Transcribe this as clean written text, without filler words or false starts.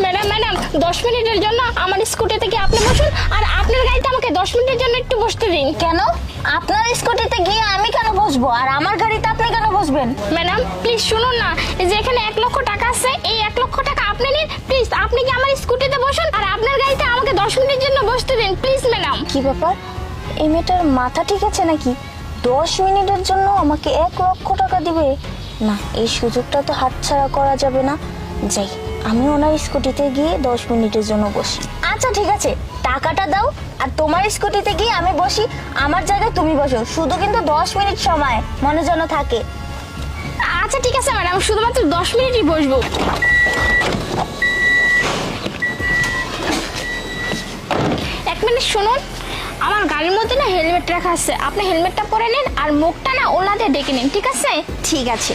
Madam madam 10 মিনিটের জন্য আমার স্কুটিতে গিয়ে আপনি বসুন, আর আপনার গাড়িতে আমাকে 10 মিনিটের জন্য একটু বসতে দিন। কেন? আপনার স্কুটিতে গিয়ে আমি কেন বসবো, আর আমার গাড়িতে আপনি কেন বসবেন? ম্যাডাম প্লিজ শুনুন না, এই যে এখানে 1 লক্ষ টাকা আছে, এই 1 লক্ষ টাকা আপনি নিন প্লিজ। আপনি কি আমার স্কুটিতে বসুন, আর আপনার গাড়িতে আমাকে 10 মিনিটের জন্য বসতে দিন প্লিজ ম্যাডাম। কি ব্যাপার, এই মেয়েটার মাথা ঠিক আছে নাকি? 10 মিনিটের জন্য আমাকে 1 লক্ষ টাকা দিবে? না, এই সুযোগটা তো হাতছাড়া করা যাবে না। যাই, আমি ওনার স্কুটিতে গিয়ে 10 মিনিটের জন্য বসি। আচ্ছা ঠিক আছে, টাকাটা দাও, আর তোমার স্কুটিতে গিয়ে আমি বসি, আমার জায়গায় তুমি বসো। শুধু কিন্তু 10 মিনিট সময় মনে যেন থাকে। আচ্ছা ঠিক আছে ম্যাডাম, শুধুমাত্র 10 মিনিটই বসবো। 1 মিনিট শুনুন, আমার গাড়ির মধ্যে না হেলমেট রাখা আছে, আপনি হেলমেটটা পরে নিন আর মুখটা না ওলা দিয়ে ডেকে নিন, ঠিক আছে? ঠিক আছে।